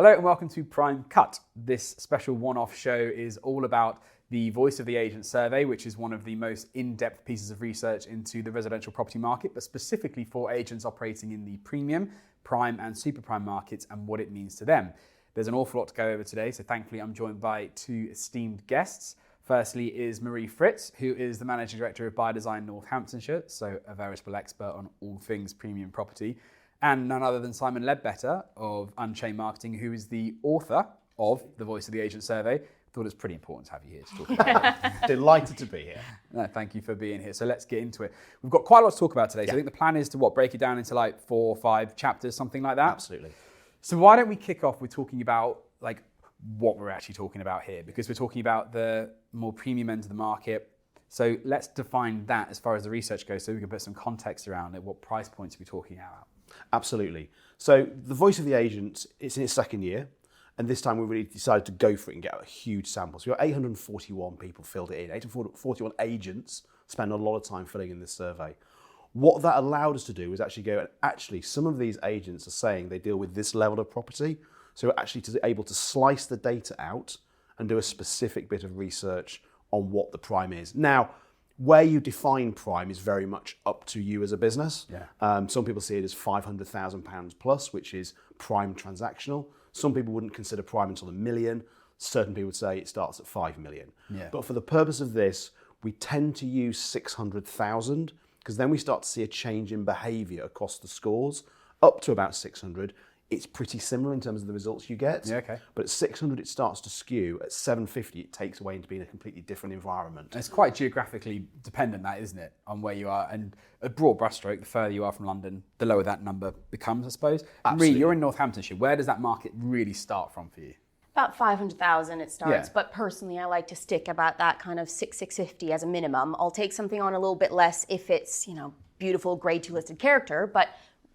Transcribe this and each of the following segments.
Hello and welcome to Prime Cut. This special one-off show is all about the Voice of the Agent survey, which is one of the most in-depth pieces of research into the residential property market, but specifically for agents operating in the premium, prime and super prime markets and what it means to them. There's an awful lot to go over today, so thankfully I'm joined by two esteemed guests. Firstly is Marie Fritz, who is the Managing Director of By Design Northamptonshire, so a veritable expert on all things premium property. And none other than Simon Leadbetter of Unchained Marketing, who is the author of the Voice of the Agent survey. Thought it was pretty important to have you here to talk about it. Delighted to be here. No, thank you for being here. So let's get into it. We've got quite a lot to talk about today. So I think the plan is to break it down into like 4 or 5 chapters, something like that. Absolutely. So why don't we kick off with talking about like what we're actually talking about here, because we're talking about the more premium end of the market. So let's define that as far as the research goes, so we can put some context around it. What price points are we talking about? Absolutely. So the Voice of the Agent, it's in its second year, and this time we really decided to go for it and get a huge sample. So we got 841 people filled it in, 841 agents spend a lot of time filling in this survey. What that allowed us to do was actually go, and actually some of these agents are saying they deal with this level of property, so we're actually able to slice the data out and do a specific bit of research on what the prime is. Now, where you define prime is very much up to you as a business. Yeah. Some people see it as £500,000 plus, which is prime transactional. Some people wouldn't consider prime until $1 million. Certain people would say it starts at 5 million. Yeah. But for the purpose of this, we tend to use 600,000 because then we start to see a change in behaviour across the scores. Up to about 600, it's pretty similar in terms of the results you get. Yeah, okay. But at 600, it starts to skew. At 750, it takes away into being a completely different environment. And it's quite geographically dependent, that, isn't it, on where you are. And a broad brushstroke, the further you are from London, the lower that number becomes, I suppose. Absolutely. Marie, you're in Northamptonshire. Where does that market really start from for you? About 500,000 it starts, Yeah. but personally I like to stick about that kind of 650 as a minimum. I'll take something on a little bit less if it's, beautiful grade 2 listed character, but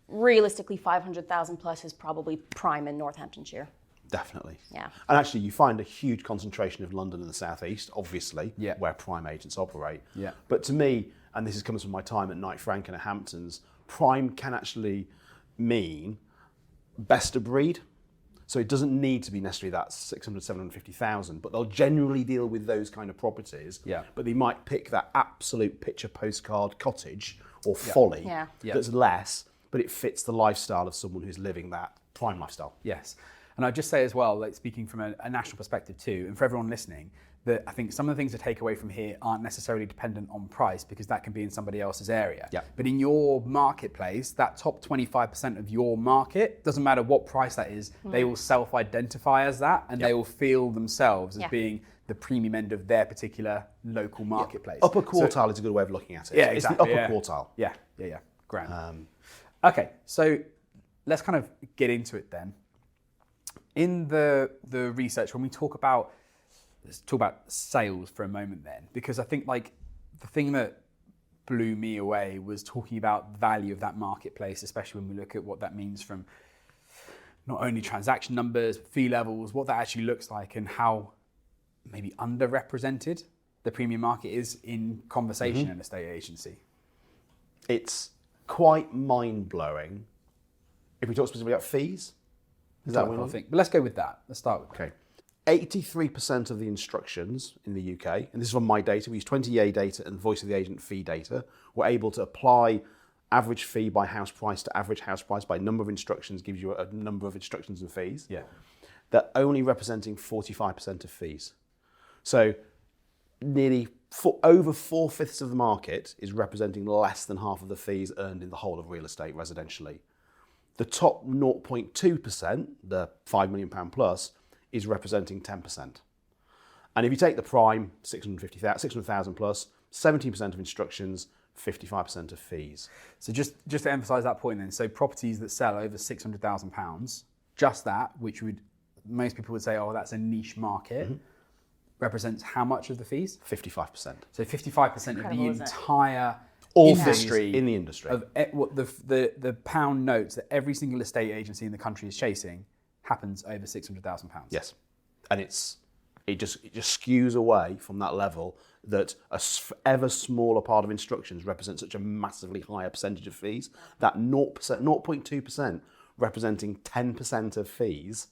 realistically 500,000 plus is probably prime in Northamptonshire. Definitely. Yeah. And actually you find a huge concentration of London and the southeast, obviously, Yeah. where prime agents operate. Yeah. But to me, and this comes from my time at Knight Frank and at Hamptons, prime can actually mean best of breed. So it doesn't need to be necessarily that 600, 750,000, but they'll generally deal with those kind of properties. Yeah. But they might pick that absolute picture postcard cottage or folly Yeah. that's less, but it fits the lifestyle of someone who's living that prime lifestyle. Yes. And I'd just say as well, like speaking from a national perspective too, and for everyone listening, that I think some of the things to take away from here aren't necessarily dependent on price, because that can be in somebody else's area. Yeah. But in your marketplace, that top 25% of your market, doesn't matter what price that is, they will self-identify as that, and they will feel themselves as being the premium end of their particular local marketplace. Upper quartile is a good way of looking at it. Yeah, it's exactly, the upper quartile. Yeah. Grand. Okay, so let's kind of get into it then. In the research, when we let's talk about sales for a moment then, because I think like the thing that blew me away was talking about the value of that marketplace, especially when we look at what that means from not only transaction numbers, fee levels, what that actually looks like, and how maybe underrepresented the premium market is in conversation in a estate agency. It's quite mind-blowing. If we talk specifically about fees, is that what I think? But let's go with that. Let's start with that. Okay. 83% of the instructions in the UK, and this is from my data, we use 20EA data and Voice of the Agent fee data, we're able to apply average fee by house price to average house price by number of instructions, gives you a number of instructions and fees. Yeah. They're only representing 45% of fees. So nearly over 4/5 of the market is representing less than half of the fees earned in the whole of real estate residentially. The top 0.2%, the £5 million plus, is representing 10%. And if you take the prime, 600,000 plus, 17% of instructions, 55% of fees. So just to emphasise that point then, so properties that sell over £600,000, just that, which most people would say, oh, that's a niche market, represents how much of the fees? 55%. So 55% of the Incredible, isn't it? entire industry. In the industry. Of what the pound notes that every single estate agency in the country is chasing happens over £600,000. Yes. And it just skews away from that level that a ever smaller part of instructions represents such a massively higher percentage of fees. That 0.2% representing 10% of fees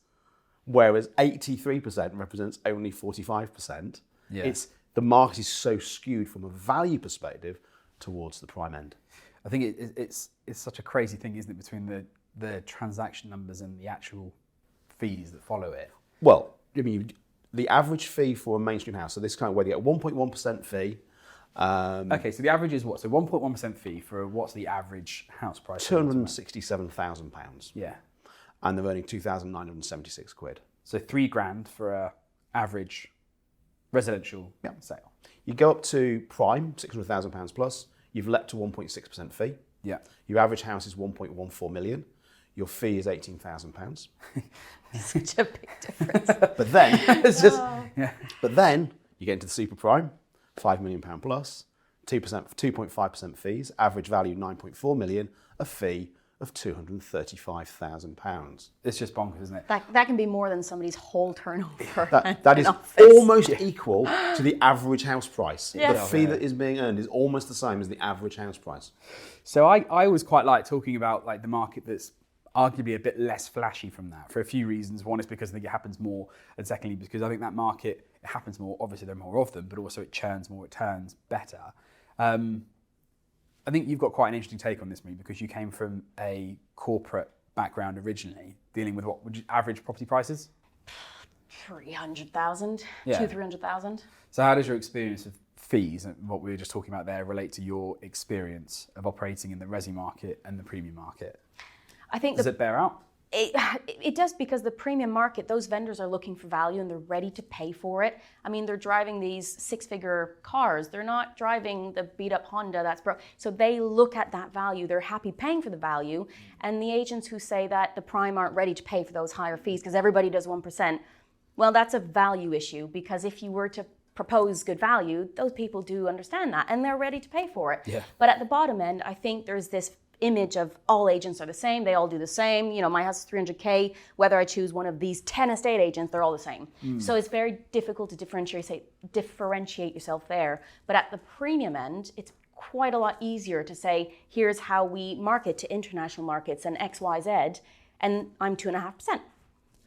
whereas 83% represents only 45%. Yeah. The market is so skewed from a value perspective towards the prime end. I think it's such a crazy thing, isn't it, between the transaction numbers and the actual fees that follow it. Well, I mean, the average fee for a mainstream house, so this kind of where you get a 1.1% fee. Okay, so the average is what? So 1.1% fee for what's the average house price? £267,000. Yeah. And they're earning 2,976 quid. So £3,000 for a average residential sale. You go up to prime, £600,000 plus. You've let to 1.6% fee. Yeah. Your average house is 1.14 million. Your fee is £18,000. Such a big difference. But then, It's just but then you get into the super prime, £5 million plus, 2.5% fees, average value 9.4 million, a fee of £235,000. it's just bonkers, isn't it? That can be more than somebody's whole turnover. That is almost equal to the average house price. Yeah. The fee that is being earned is almost the same as the average house price. So I always quite like talking about like the market that's arguably a bit less flashy from that for a few reasons. One is because I think it happens more, and secondly because I think that market, it happens more. Obviously there are more of them, but also it churns more, it turns better. I think you've got quite an interesting take on this, Marie, because you came from a corporate background originally, dealing with what would you average property prices? 300,000, Yeah. 300,000. So how does your experience of fees and what we were just talking about there relate to your experience of operating in the resi market and the premium market? I think Does it bear out? It does, because the premium market, those vendors are looking for value and they're ready to pay for it. I mean, they're driving these six-figure cars. They're not driving the beat-up Honda that's broke. So they look at that value. They're happy paying for the value. And the agents who say that the prime aren't ready to pay for those higher fees because everybody does 1%, well, that's a value issue, because if you were to propose good value, those people do understand that and they're ready to pay for it. Yeah. But at the bottom end, I think there's this image of all agents are the same, they all do the same. You know, my house is 300K, whether I choose one of these 10 estate agents, they're all the same. So it's very difficult to differentiate yourself there. But at the premium end, it's quite a lot easier to say, here's how we market to international markets and X, Y, Z, and I'm 2.5%.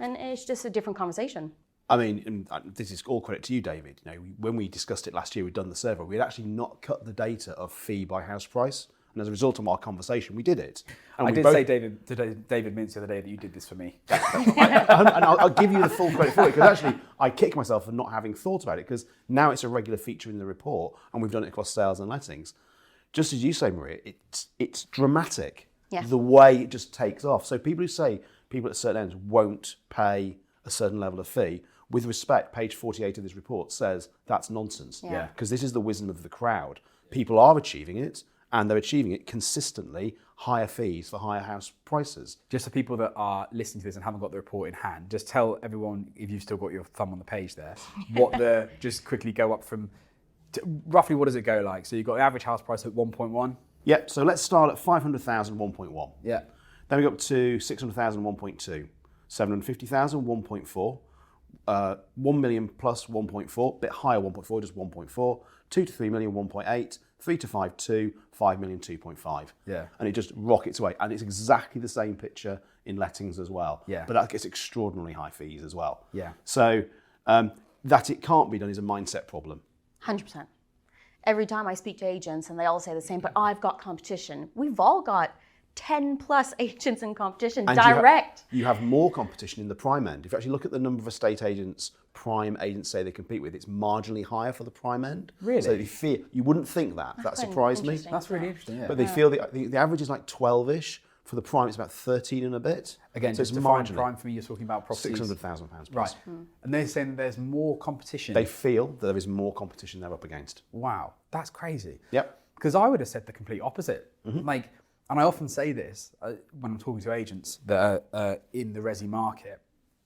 And it's just a different conversation. I mean, and this is all credit to you, David. You know, when we discussed it last year, we'd done the survey. We had actually not cut the data of fee by house price. And as a result of our conversation, we did it. And I did say David Mintz the other day that you did this for me. and I'll give you the full credit for it, because actually I kick myself for not having thought about it, because now it's a regular feature in the report and we've done it across sales and lettings. Just as you say, Maria, it's dramatic, the way it just takes off. So people who say people at certain ends won't pay a certain level of fee, with respect, page 48 of this report says that's nonsense. Yeah. Because this is the wisdom of the crowd. People are achieving it, and they're achieving it consistently, higher fees for higher house prices. Just for people that are listening to this and haven't got the report in hand, just tell everyone, if you've still got your thumb on the page there, just quickly go up from, roughly what does it go like? So you've got the average house price at 1.1. Yep, so let's start at 500,000, 1.1. Yeah. Then we go up to 600,000, 1.2. 750,000, 1.4. 1 million plus 1.4, bit higher 1.4, just 1.4. 2 to 3 million, 1.8. 3 to 5, 2, 5 million, 2.5. Yeah. And it just rockets away. And it's exactly the same picture in lettings as well. Yeah. But that gets extraordinarily high fees as well. Yeah. So that it can't be done is a mindset problem. 100%. Every time I speak to agents and they all say the same, but I've got competition. We've all got 10 plus agents in competition, And direct. You have more competition in the prime end. If you actually look at the number of estate agents, prime agents say they compete with, it's marginally higher for the prime end. Really? So you wouldn't think that. That surprised me. That's really interesting, yeah. But they feel the average is like 12-ish. For the prime, it's about 13 and a bit. Again, so just it's define marginally. prime for me, you're talking about properties. £600,000 plus. Right. And they're saying there's more competition. They feel that there is more competition they're up against. Wow, that's crazy. Yep. Because I would have said the complete opposite. Like, and I often say this when I'm talking to agents that are in the resi market,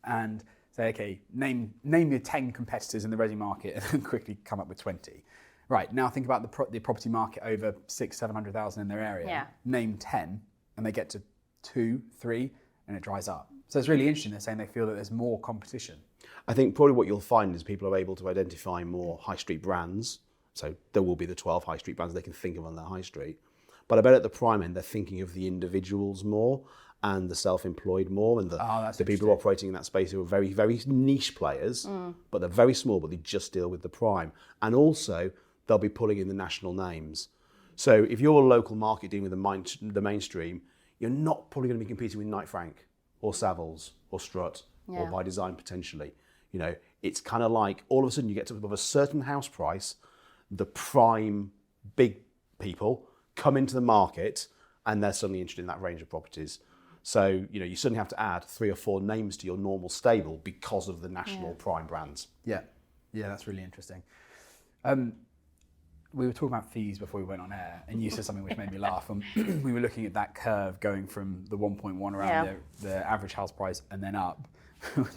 and say, okay, name your 10 competitors in the resi market, and then quickly come up with 20. Right, now think about the property market over 600,000-700,000 in their area. Yeah. Name 10, and they get to 2, 3, and it dries up. So it's really interesting. They're saying they feel that there's more competition. I think probably what you'll find is people are able to identify more high street brands. So there will be the 12 high street brands they can think of on their high street. But I bet at the prime end, they're thinking of the individuals more. and the self-employed more, and that's the people operating in that space who are very, very niche players, but they're very small, but they just deal with the prime. And also, they'll be pulling in the national names. So if you're a local market dealing with the mainstream, you're not probably going to be competing with Knight Frank or Savills or Strutt or By Design potentially. You know, it's kind of like all of a sudden you get to above a certain house price, the prime big people come into the market and they're suddenly interested in that range of properties. So, you know, you suddenly have to add 3 or 4 names to your normal stable because of the national prime brands. Yeah, that's really interesting. We were talking about fees before we went on air, and you said something which made me laugh. We were looking at that curve going from the 1.1 around the average house price and then up.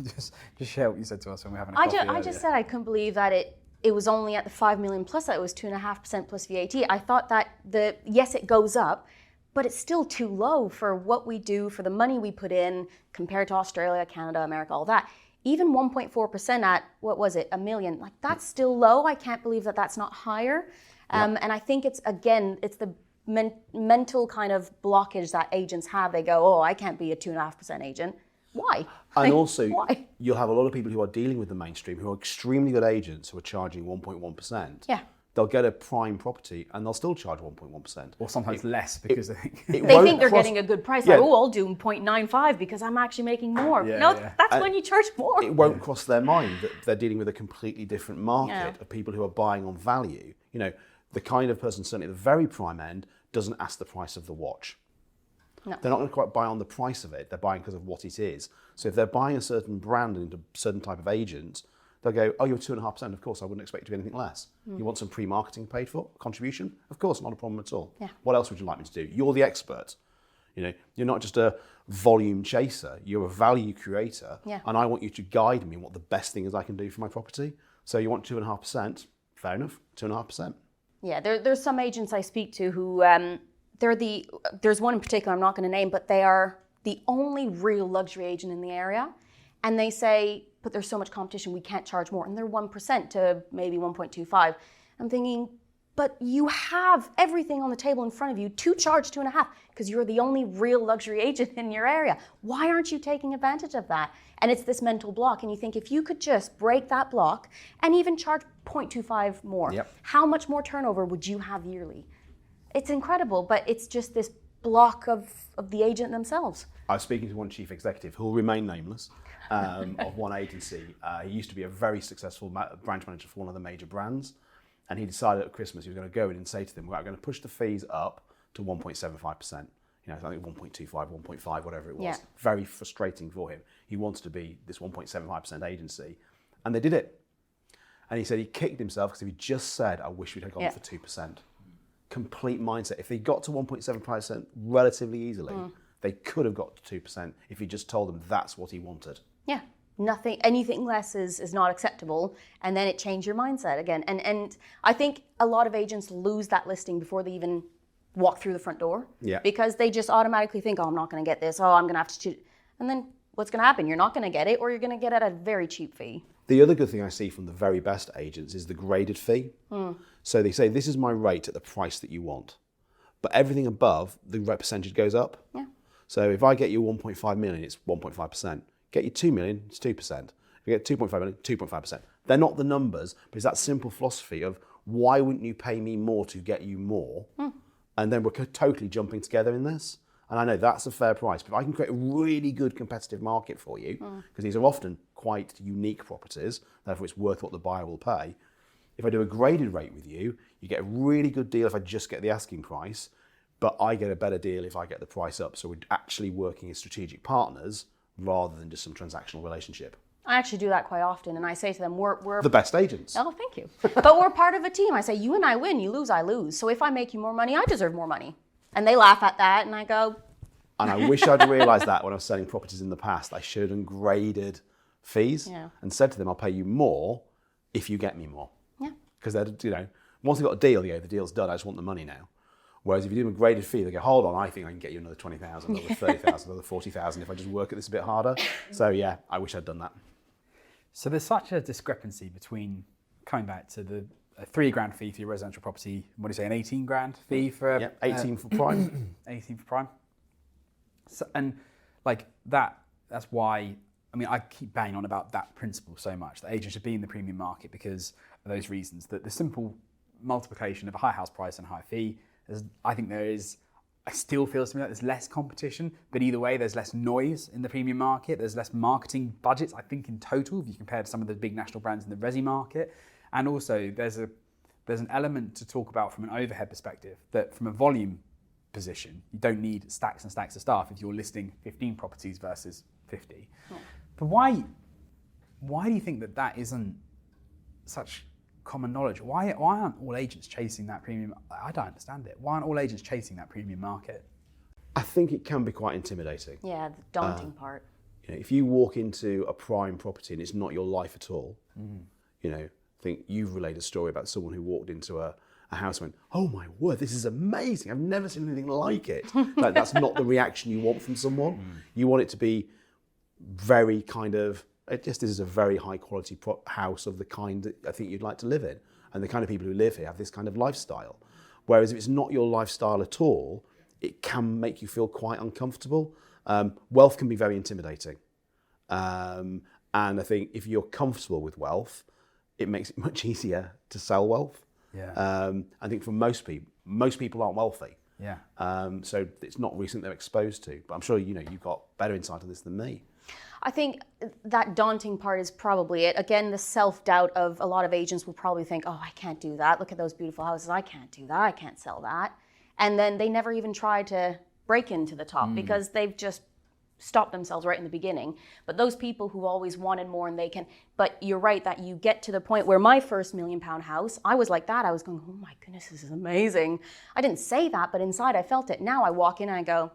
just share what you said to us when we were having a coffee I just said I couldn't believe that it was only at the 5 million plus that it was 2.5% plus VAT. I thought that yes, it goes up, but it's still too low for what we do, for the money we put in compared to Australia, Canada, America, all that. Even 1.4% at, what was it, $1 million, like that's still low. I can't believe that that's not higher. And I think it's the mental kind of blockage that agents have. They go, oh, I can't be a 2.5% agent. Why? And also, why? You'll have a lot of people who are dealing with the mainstream who are extremely good agents who are charging 1.1%. Yeah. They'll get a prime property and they'll still charge 1.1%. Or sometimes less because they think they're getting a good price. Like, oh, I'll do 0.95 because I'm actually making more. That's when you charge more. It won't cross their mind that they're dealing with a completely different market of people who are buying on value. You know, the kind of person certainly at the very prime end doesn't ask the price of the watch. No. They're not going to quite buy on the price of it. They're buying because of what it is. So if they're buying a certain brand and a certain type of agent, they'll go, oh, you're 2.5%. Of course, I wouldn't expect to be anything less. You want some pre-marketing paid for, contribution? Of course, not a problem at all. Yeah. What else would you like me to do? You're the expert. You know, you're not just a volume chaser. You're a value creator. Yeah. And I want you to guide me in what the best thing is I can do for my property. So you want 2.5%? Fair enough, 2.5%. Yeah, there's some agents I speak to who, there's one in particular I'm not going to name, but they are the only real luxury agent in the area. And they say, but there's so much competition, we can't charge more. And they're 1% to maybe 1.25. I'm thinking, but you have everything on the table in front of you to charge 2.5 because you're the only real luxury agent in your area. Why aren't you taking advantage of that? And it's this mental block. And you think if you could just break that block and even charge 0.25 more, how much more turnover would you have yearly? It's incredible, but it's just this block of the agent themselves. I was speaking to one chief executive who will remain nameless of one agency. He used to be a very successful branch manager for one of the major brands. And he decided at Christmas he was going to go in and say to them, we're going to push the fees up to 1.75%. You know, I think 1.25, 1.5, whatever it was. Yeah. Very frustrating for him. He wanted to be this 1.75% agency. And they did it. And he said he kicked himself because he just said, I wish we'd have gone for 2%. Complete mindset. If they got to 1.75% relatively easily, they could have got to 2% if he just told them that's what he wanted. Yeah. Anything less is not acceptable, and then it changed your mindset again. And I think a lot of agents lose that listing before they even walk through the front door. Yeah. Because they just automatically think, oh, I'm not going to get this. Oh, I'm going to have to choose. And then what's going to happen? You're not going to get it, or you're going to get it at a very cheap fee. The other good thing I see from the very best agents is the graded fee. So they say, this is my rate at the price that you want. But everything above, the percentage goes up. Yeah. So if I get you 1.5 million, it's 1.5%. Get you 2 million, it's 2%. If you get 2.5 million, 2.5%. They're not the numbers, but it's that simple philosophy of why wouldn't you pay me more to get you more? And then we're totally jumping together in this. And I know that's a fair price, but if I can create a really good competitive market for you, because these are often quite unique properties, therefore it's worth what the buyer will pay. If I do a graded rate with you, you get a really good deal if I just get the asking price, but I get a better deal if I get the price up. So we're actually working as strategic partners rather than just some transactional relationship. I actually do that quite often, and I say to them, we're the best agents. Oh, thank you. But we're part of a team. I say, you and I win, you lose, I lose. So if I make you more money, I deserve more money. And they laugh at that, and I go... And I wish I'd realised that when I was selling properties in the past. I should have graded fees and said to them, I'll pay you more if you get me more. Yeah. Because they're, you know, once they've got a deal, they go, the deal's done, I just want the money now. Whereas if you do them a graded fee, they go, hold on, I think I can get you another 20,000, another 30,000, another 40,000 if I just work at this a bit harder. So yeah, I wish I'd done that. So there's such a discrepancy between coming back to the $3,000 fee for your residential property. What do you say, an 18 grand fee for? 18 for prime. 18 for prime. So, and like that's why, I mean, I keep banging on about that principle so much, that agents should be in the premium market because of those reasons, that the simple multiplication of a high house price and a high fee, I think it still feels to me like there's less competition, but either way, there's less noise in the premium market. There's less marketing budgets, I think, in total, if you compare to some of the big national brands in the resi market. And also, there's an element to talk about from an overhead perspective, that from a volume position, you don't need stacks and stacks of staff if you're listing 15 properties versus 50. Yeah. But why do you think that isn't such common knowledge? Why aren't all agents chasing that premium? I don't understand it. Why aren't all agents chasing that premium market? I think it can be quite intimidating. Yeah, the daunting part. If you walk into a prime property and it's not your life at all, I think you've relayed a story about someone who walked into a house and went, "Oh my word, this is amazing. I've never seen anything like it." Like, that's not the reaction you want from someone. You want it to be very kind of, this is a very high quality house of the kind that I think you'd like to live in. And the kind of people who live here have this kind of lifestyle. Whereas if it's not your lifestyle at all, it can make you feel quite uncomfortable. Wealth can be very intimidating. And I think if you're comfortable with wealth, it makes it much easier to sell wealth. Yeah. I think for most people aren't wealthy. Yeah. So it's not recent they're exposed to. But I'm sure you've got better insight on this than me. I think that daunting part is probably it. Again, the self-doubt of a lot of agents will probably think, "Oh, I can't do that. Look at those beautiful houses. I can't do that. I can't sell that." And then they never even try to break into the top because they've just stopped themselves right in the beginning. But those people who always wanted more and they can, but you're right that you get to the point where my first £1 million house, I was like that. I was going, "Oh my goodness, this is amazing." I didn't say that, but inside I felt it. Now I walk in and I go,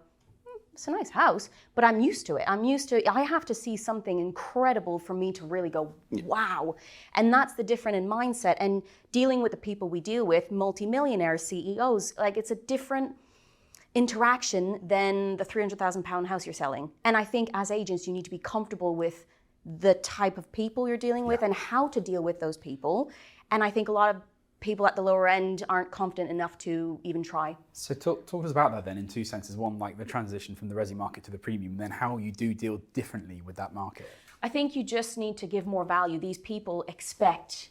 "It's a nice house," but I'm used to it. I have to see something incredible for me to really go, wow. And that's the difference in mindset. And dealing with the people we deal with, multimillionaires, CEOs, like, it's a different interaction than the £300,000 house you're selling. And I think as agents, you need to be comfortable with the type of people you're dealing with and how to deal with those people. And I think a lot of people at the lower end aren't confident enough to even try. So talk to us about that then in two senses. One, like the transition from the resi market to the premium, and then how you do deal differently with that market. I think you just need to give more value. These people expect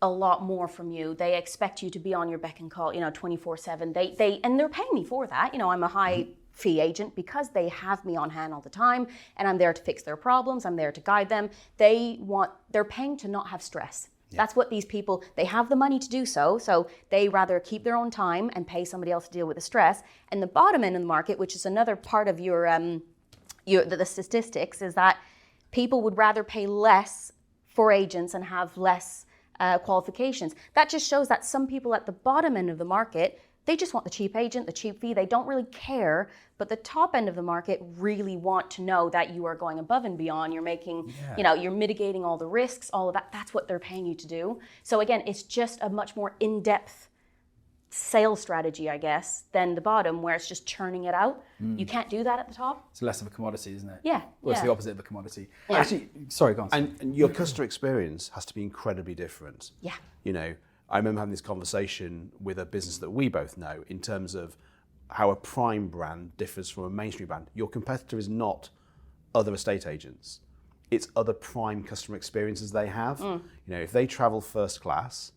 a lot more from you. They expect you to be on your beck and call, 24/7. And they're paying me for that. I'm a high fee agent because they have me on hand all the time, and I'm there to fix their problems. I'm there to guide them. They're paying to not have stress. Yeah. That's what these people, they have the money to do so they rather keep their own time and pay somebody else to deal with the stress. And the bottom end of the market, which is another part of the statistics, is that people would rather pay less for agents and have less qualifications. That just shows that some people at the bottom end of the market, they just want the cheap agent, the cheap fee. They don't really care. But the top end of the market really want to know that you are going above and beyond. You're making, you're mitigating all the risks, all of that. That's what they're paying you to do. So again, it's just a much more in-depth sales strategy, I guess, than the bottom where it's just churning it out. You can't do that at the top. It's less of a commodity, isn't it? Yeah. Well, it's the opposite of a commodity. Yeah. Actually, sorry, go on. And your customer experience has to be incredibly different. Yeah. I remember having this conversation with a business that we both know in terms of how a prime brand differs from a mainstream brand. Your competitor is not other estate agents. It's other prime customer experiences they have. If they travel first class,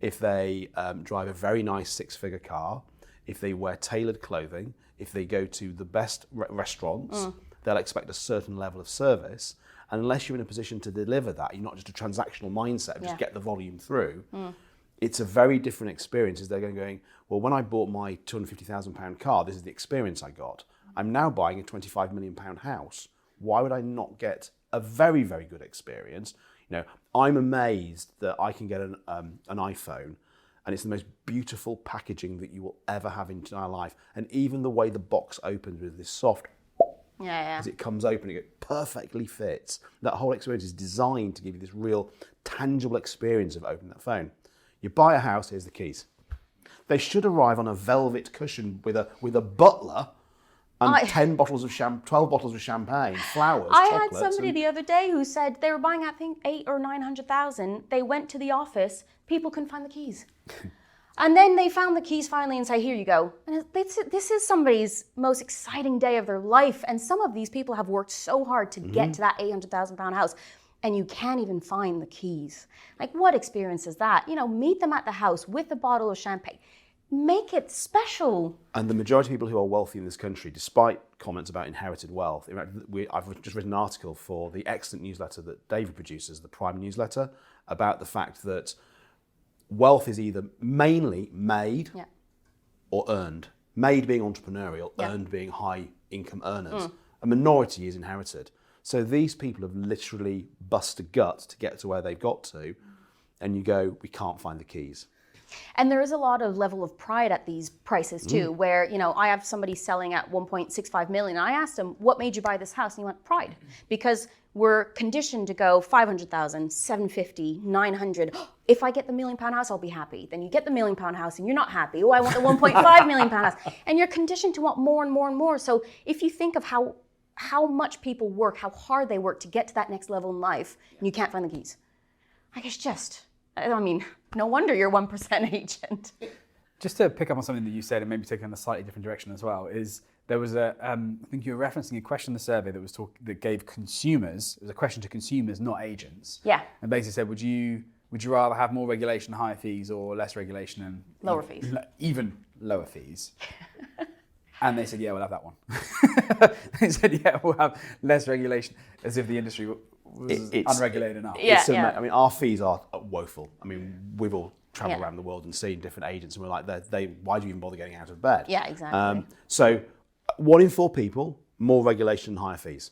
if they drive a very nice 6-figure car, if they wear tailored clothing, if they go to the best restaurants, they'll expect a certain level of service. And unless you're in a position to deliver that, you're not just a transactional mindset of just get the volume through. It's a very different experience as they're going, well, when I bought my £250,000 car, this is the experience I got. I'm now buying a £25 million house. Why would I not get a very, very good experience? I'm amazed that I can get an iPhone and it's the most beautiful packaging that you will ever have in your entire life. And even the way the box opens with this soft, as it comes open, it perfectly fits. That whole experience is designed to give you this real tangible experience of opening that phone. You buy a house, here's the keys. They should arrive on a velvet cushion with a butler and 12 bottles of champagne, flowers, I chocolates. had somebody the other day who said they were buying, I think, 800,000 or 900,000. They went to the office, people couldn't find the keys. And then they found the keys finally and say, here you go. And this is somebody's most exciting day of their life. And some of these people have worked so hard to get to that £800,000 house. And you can't even find the keys. Like, what experience is that? You know, meet them at the house with a bottle of champagne. Make it special. And the majority of people who are wealthy in this country, despite comments about inherited wealth, in fact, I've just written an article for the excellent newsletter that David produces, the Prime newsletter, about the fact that wealth is either mainly made or earned. Made being entrepreneurial, earned being high income earners. A minority is inherited. So these people have literally bust a gut to get to where they've got to, and you go, we can't find the keys. And there is a lot of level of pride at these prices too, where, you know, I have somebody selling at 1.65 million. And I asked him, what made you buy this house? And he went, pride. Because we're conditioned to go 500,000, 750, 900. If I get the £1 million house, I'll be happy. Then you get the £1 million house and you're not happy. Oh, I want the 1.5 million house. And you're conditioned to want more and more and more. So if you think of how much people work, how hard they work to get to that next level in life, and you can't find the keys. Like, it's just, I mean, no wonder you're 1% agent. Just to pick up on something that you said and maybe take it in a slightly different direction as well, is there was I think you were referencing a question in the survey that gave consumers, it was a question to consumers, not agents. Yeah. And basically said, would you rather have more regulation, higher fees, or less regulation and Lower fees. Even lower fees? And they said, yeah, we'll have that one. They said, yeah, we'll have less regulation, as if the industry was unregulated enough. Yeah, I mean, our fees are woeful. I mean, we've all traveled around the world and seen different agents, and we're like, why do you even bother getting out of bed? Yeah, exactly. So 1 in 4 people, more regulation and higher fees.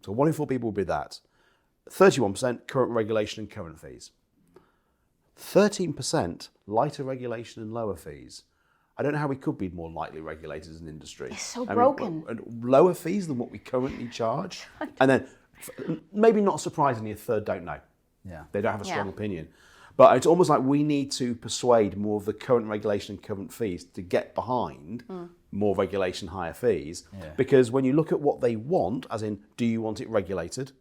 So 1 in 4 people would be that. 31% current regulation and current fees. 13% lighter regulation and lower fees. I don't know how we could be more lightly regulated as an industry. It's so broken. Lower fees than what we currently charge. And then, maybe not surprisingly, a third don't know. Yeah. They don't have a strong opinion. But it's almost like we need to persuade more of the current regulation and current fees to get behind more regulation, higher fees. Yeah. Because when you look at what they want, as in, do you want it regulated?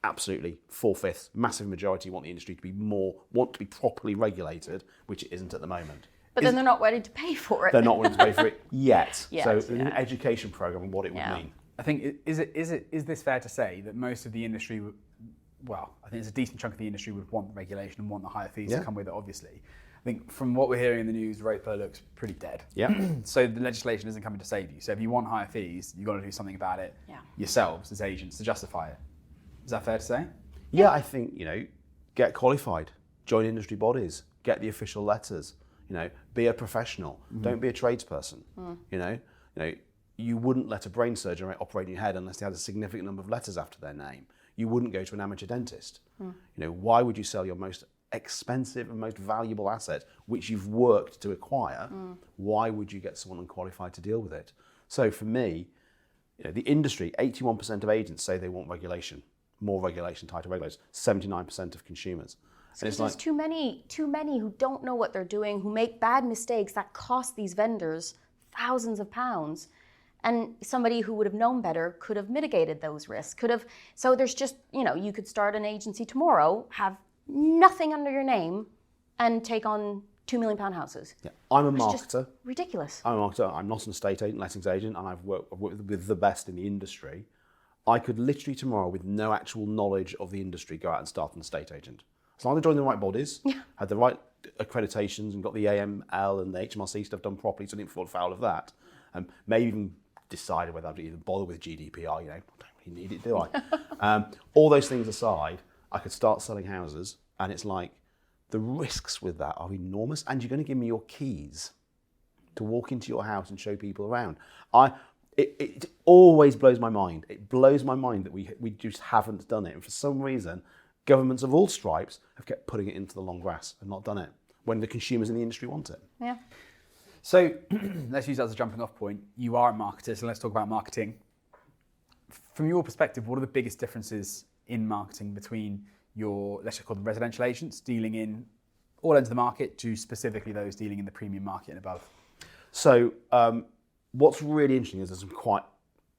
Absolutely, 4/5, massive majority want the industry to be want to be properly regulated, which it isn't at the moment. But then they're not ready to pay for it. They're not willing to pay for it yet. So an education program and what it would mean. I think, is this fair to say that most of the industry, I think it's a decent chunk of the industry would want regulation and want the higher fees to come with it, obviously. I think from what we're hearing in the news, Roper looks pretty dead. Yeah. So the legislation isn't coming to save you. So if you want higher fees, you've got to do something about it yourselves as agents to justify it. Is that fair to say? Yeah, I think, get qualified, join industry bodies, get the official letters, be a professional, don't be a tradesperson. You wouldn't let a brain surgeon operate in your head unless they had a significant number of letters after their name. You wouldn't go to an amateur dentist. Why would you sell your most expensive and most valuable asset, which you've worked to acquire? Why would you get someone unqualified to deal with it? So for me, the industry, 81% of agents say they want regulation, more regulation, tighter regulation, 79% of consumers. So there's too many who don't know what they're doing, who make bad mistakes that cost these vendors thousands of pounds. And somebody who would have known better could have mitigated those risks, so there's just, you could start an agency tomorrow, have nothing under your name, and take on £2 million houses. Yeah. I'm a It's marketer. just ridiculous. I'm a marketer. I'm not an estate agent, lettings agent, and I've worked with the best in the industry. I could literally tomorrow, with no actual knowledge of the industry, go out and start an estate agent. As long as I joined the right bodies, had the right accreditations and got the AML and the HMRC stuff done properly, so I didn't fall foul of that. Maybe even decided whether I'd even bother with GDPR, I don't really need it, do I? All those things aside, I could start selling houses, and it's like, the risks with that are enormous, and you're going to give me your keys to walk into your house and show people around. It always blows my mind. It blows my mind that we just haven't done it. And for some reason, governments of all stripes have kept putting it into the long grass and not done it when the consumers in the industry want it. Yeah. So let's use that as a jumping off point. You are a marketer, so let's talk about marketing. From your perspective, what are the biggest differences in marketing between your, let's just call them residential agents, dealing in all ends of the market, to specifically those dealing in the premium market and above? So what's really interesting is there's some quite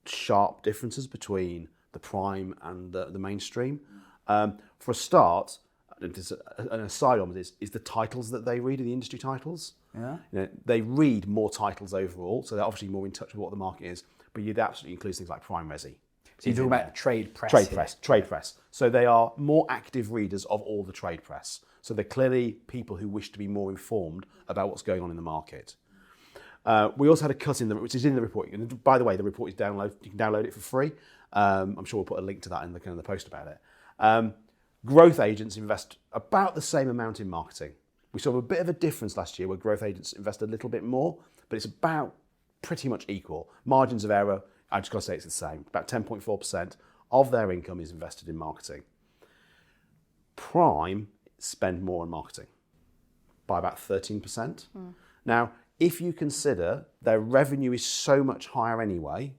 sharp differences between the prime and the mainstream. For a start, an aside on this is the titles that they read, are the industry titles. Yeah. They read more titles overall, so they're obviously more in touch with what the market is, but you'd absolutely include things like Prime Resi. So you're talking about trade press. Trade press. So they are more active readers of all the trade press. So they're clearly people who wish to be more informed about what's going on in the market. We also had a cut in which is in the report. And by the way, the report is you can download it for free. I'm sure we'll put a link to that in the post about it. Growth agents invest about the same amount in marketing. We saw a bit of a difference last year where growth agents invest a little bit more, but it's about pretty much equal. Margins of error, I just got to say it's the same. About 10.4% of their income is invested in marketing. Prime spend more on marketing by about 13%. Now, if you consider their revenue is so much higher anyway,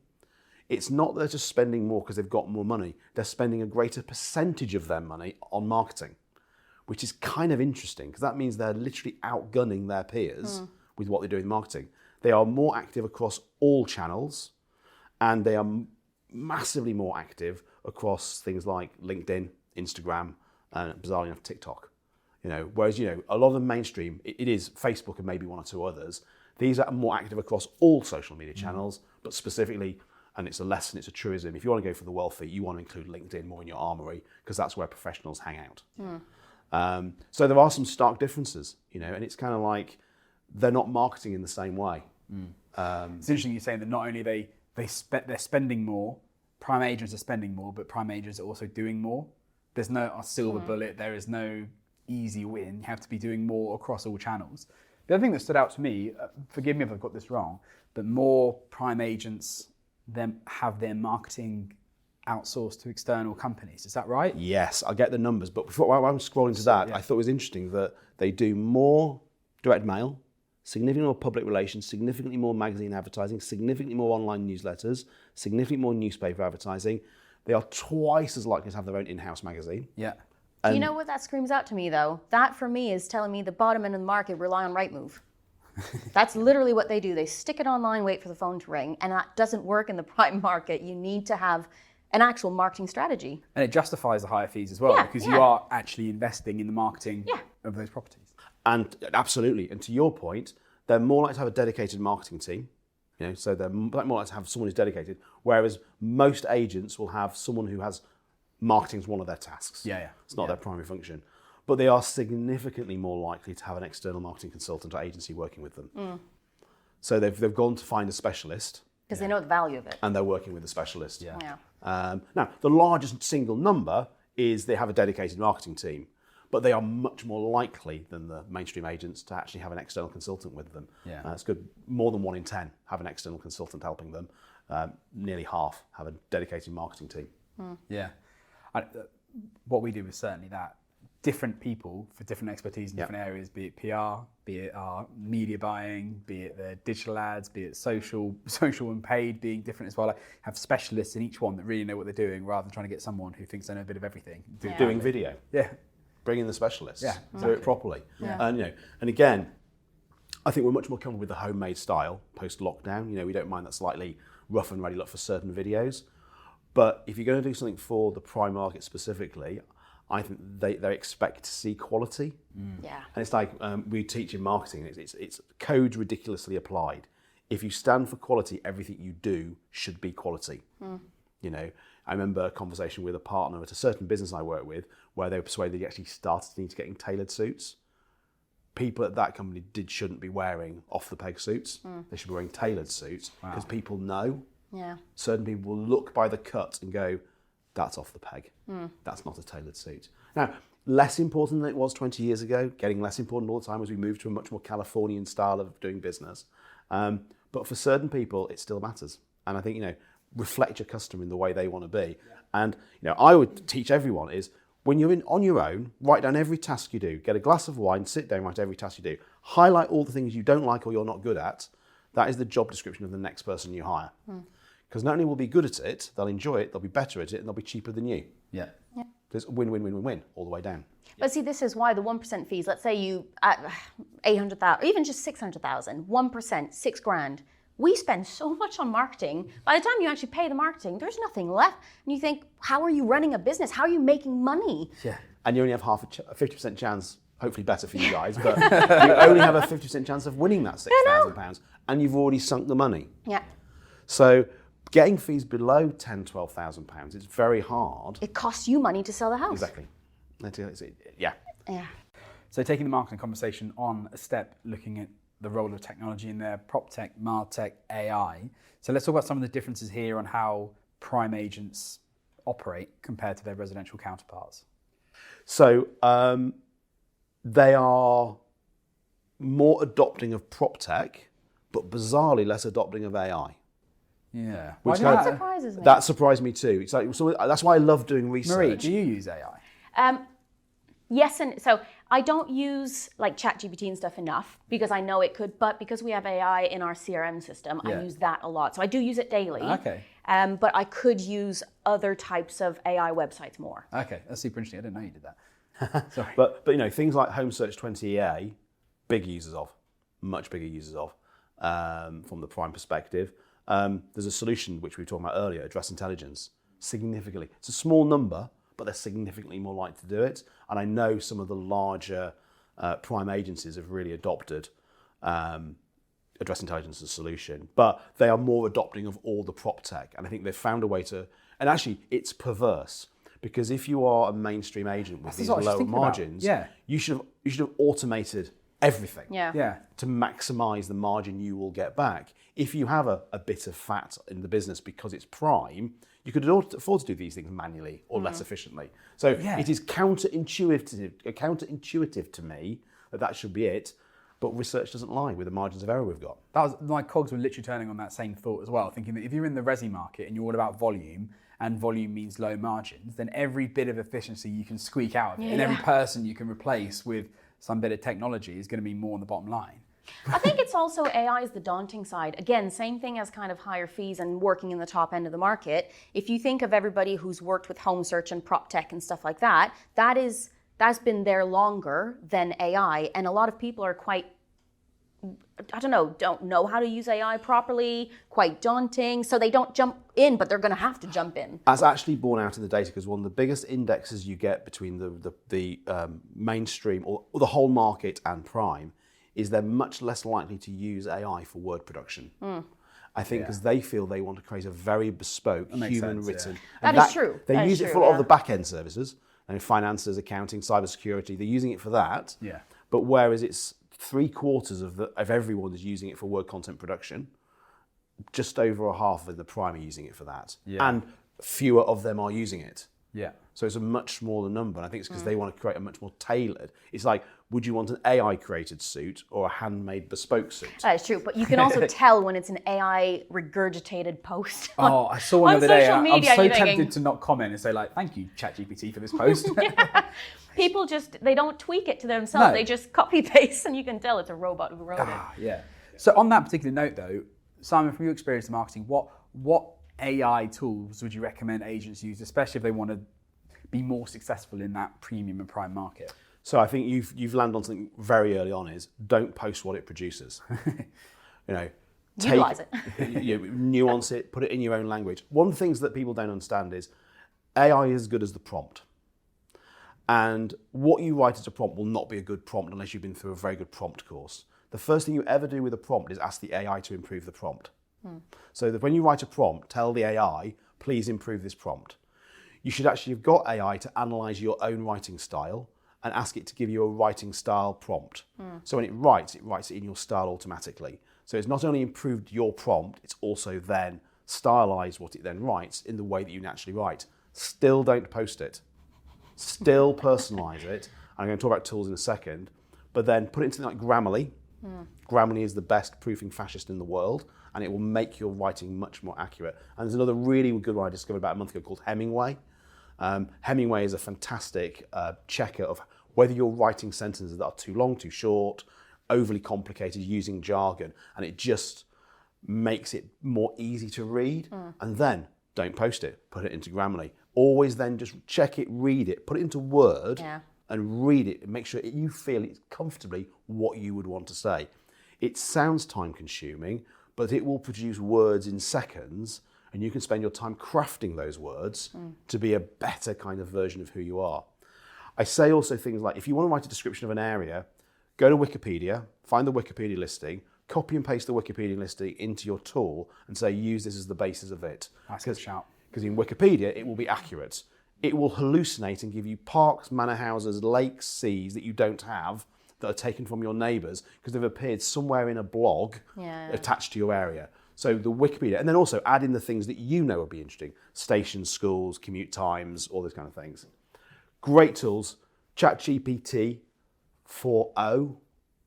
it's not that they're just spending more because they've got more money. They're spending a greater percentage of their money on marketing, which is kind of interesting because that means they're literally outgunning their peers with what they do in marketing. They are more active across all channels, and they are massively more active across things like LinkedIn, Instagram, and bizarrely enough, TikTok. Whereas a lot of the mainstream, it is Facebook and maybe one or two others. These are more active across all social media channels, but specifically, and it's a lesson, it's a truism, if you want to go for the wealthy, you want to include LinkedIn more in your armory because that's where professionals hang out. So there are some stark differences, and it's kind of like they're not marketing in the same way. It's interesting you're saying that not only they're spending more, prime agents are spending more, but prime agents are also doing more. There's no silver bullet, there is no easy win. You have to be doing more across all channels. The other thing that stood out to me, forgive me if I've got this wrong, but more prime agents then have their marketing outsourced to external companies. Is that right? Yes, I get the numbers, but while I'm scrolling to that, I thought it was interesting that they do more direct mail, significantly more public relations, significantly more magazine advertising, significantly more online newsletters, significantly more newspaper advertising. They are twice as likely to have their own in-house magazine. Yeah. Do you know what that screams out to me, though? That, for me, is telling me the bottom end of the market rely on Rightmove. That's literally what they do. They stick it online, wait for the phone to ring, and that doesn't work in the prime market. You need to have an actual marketing strategy. And it justifies the higher fees as well, because you are actually investing in the marketing of those properties. And absolutely. And to your point, they're more likely to have a dedicated marketing team. So they're more likely to have someone who's dedicated, whereas most agents will have someone who has marketing as one of their tasks. It's not their primary function. But they are significantly more likely to have an external marketing consultant or agency working with them. So they've gone to find a specialist. Because they know the value of it. And they're working with a specialist. Now, the largest single number is they have a dedicated marketing team, but they are much more likely than the mainstream agents to actually have an external consultant with them. It's good. More than 1 in 10 have an external consultant helping them. Nearly half have a dedicated marketing team. What we do is certainly that. Different people for different expertise in different areas, be it PR, be it our media buying, be it the digital ads, be it social and paid being different as well. I have specialists in each one that really know what they're doing rather than trying to get someone who thinks they know a bit of everything. Doing video. Bring in the specialists. Do it properly. And again, I think we're much more comfortable with the homemade style post-lockdown. We don't mind that slightly rough and ready look for certain videos. But if you're going to do something for the prime market specifically, I think they expect to see quality. And it's like we teach in marketing, it's code ridiculously applied. If you stand for quality, everything you do should be quality. I remember a conversation with a partner at a certain business I work with where they were persuaded they actually started to need to getting tailored suits. People at that company shouldn't be wearing off-the-peg suits. They should be wearing tailored suits because people know. Certain people will look by the cut and go, that's off the peg. That's not a tailored suit. Now, less important than it was 20 years ago, getting less important all the time as we move to a much more Californian style of doing business. But for certain people, it still matters. And I think, reflect your customer in the way they want to be. And, I would teach everyone is when you're on your own, write down every task you do. Get a glass of wine, sit down, write every task you do. Highlight all the things you don't like or you're not good at. That is the job description of the next person you hire. Because not only will be good at it, they'll enjoy it, they'll be better at it, and they'll be cheaper than you. There's a win-win-win-win all the way down. But see, this is why the 1% fees, let's say you, at 800,000, or even just 600,000, 1%, $6,000. We spend so much on marketing. By the time you actually pay the marketing, there's nothing left. And you think, how are you running a business? How are you making money? And you only have half a 50% chance hopefully better for you guys, but you only have a 50% chance of winning that £6,000 and you've already sunk the money. Yeah. So getting fees below £10,000, £12,000, it's very hard. It costs you money to sell the house. Exactly. Yeah. Yeah. So taking the marketing conversation on a step, looking at the role of technology in there, PropTech, MarTech, AI. So let's talk about some of the differences here on how prime agents operate compared to their residential counterparts. So they are more adopting of PropTech, but bizarrely less adopting of AI. Yeah. That surprises me. That surprised me too. It's like, so that's why I love doing research. Marie, do you use AI? Yes, and so I don't use like ChatGPT and stuff enough because I know it could, but because we have AI in our CRM system, I use that a lot. So I do use it daily. Okay. But I could use other types of AI websites more. Okay, that's super interesting. I didn't know you did that. Sorry. But you know, things like Home Search 20EA, big users of, much bigger users of, from the prime perspective. There's a solution which we were talking about earlier, address intelligence, significantly. It's a small number, but they're significantly more likely to do it. And I know some of the larger prime agencies have really adopted address intelligence as a solution, but they are more adopting of all the prop tech. And I think they've found a way to, and actually it's perverse because if you are a mainstream agent with these lower margins, you should have automated everything to maximize the margin you will get back. If you have a bit of fat in the business because it's prime, you could afford to do these things manually or less efficiently. So it is counterintuitive to me that should be it, but research doesn't lie with the margins of error we've got. My cogs were literally turning on that same thought as well, thinking that if you're in the resi market and you're all about volume, and volume means low margins, then every bit of efficiency you can squeak out of it, and every person you can replace with some bit of technology is going to be more on the bottom line. I think it's also AI is the daunting side. Again, same thing as kind of higher fees and working in the top end of the market. If you think of everybody who's worked with home search and prop tech and stuff like that, that's been there longer than AI. And a lot of people are quite, don't know how to use AI properly, quite daunting. So they don't jump in, but they're going to have to jump in. That's actually borne out in the data because one of the biggest indexes you get between the mainstream or the whole market and prime is they're much less likely to use AI for word production. I think because they feel they want to create a very bespoke, human-written. That is true. They use it for a lot of the back-end services, finances, accounting, cybersecurity. They're using it for that. Yeah. But whereas it's 3/4 of everyone is using it for word content production, just over a half of the prime are using it for that. Yeah. And fewer of them are using it. Yeah. So it's a much smaller number. And I think it's because they want to create a much more tailored. It's like, would you want an AI-created suit or a handmade bespoke suit? That is true, but you can also tell when it's an AI regurgitated post. I saw one the other day. Media, I'm so tempted to not comment and say like, thank you, ChatGPT, for this post. People they don't tweak it to themselves. No. They just copy-paste, and you can tell it's a robot who wrote it. Yeah. So on that particular note, though, Simon, from your experience in marketing, what AI tools would you recommend agents use, especially if they want to be more successful in that premium and prime market? So I think you've landed on something very early on is don't post what it produces. Utilize it. Nuance it, put it in your own language. One of the things that people don't understand is AI is as good as the prompt. And what you write as a prompt will not be a good prompt unless you've been through a very good prompt course. The first thing you ever do with a prompt is ask the AI to improve the prompt. So that when you write a prompt, tell the AI, please improve this prompt. You should actually have got AI to analyze your own writing style and ask it to give you a writing style prompt. So when it writes it in your style automatically. So it's not only improved your prompt, it's also then stylized what it then writes in the way that you naturally write. Still don't post it. Still personalize it. I'm going to talk about tools in a second, but then put it into something like Grammarly. Grammarly is the best proofing fascist in the world, and it will make your writing much more accurate. And there's another really good one I discovered about a month ago called Hemingway. Hemingway is a fantastic checker of whether you're writing sentences that are too long, too short, overly complicated, using jargon, and it just makes it more easy to read. And then don't post it, put it into Grammarly. Always then just check it, read it, put it into Word and read it and make sure you feel it's comfortably what you would want to say. It sounds time consuming, but it will produce words in seconds and you can spend your time crafting those words to be a better kind of version of who you are. I say also things like, if you want to write a description of an area, go to Wikipedia, find the Wikipedia listing, copy and paste the Wikipedia listing into your tool and say, use this as the basis of it. That's a good shout. Because in Wikipedia, it will be accurate. It will hallucinate and give you parks, manor houses, lakes, seas that you don't have, that are taken from your neighbours because they've appeared somewhere in a blog attached to your area. So the Wikipedia, and then also add in the things that you know would be interesting. Stations, schools, commute times, all those kind of things. Great tools. ChatGPT 4.0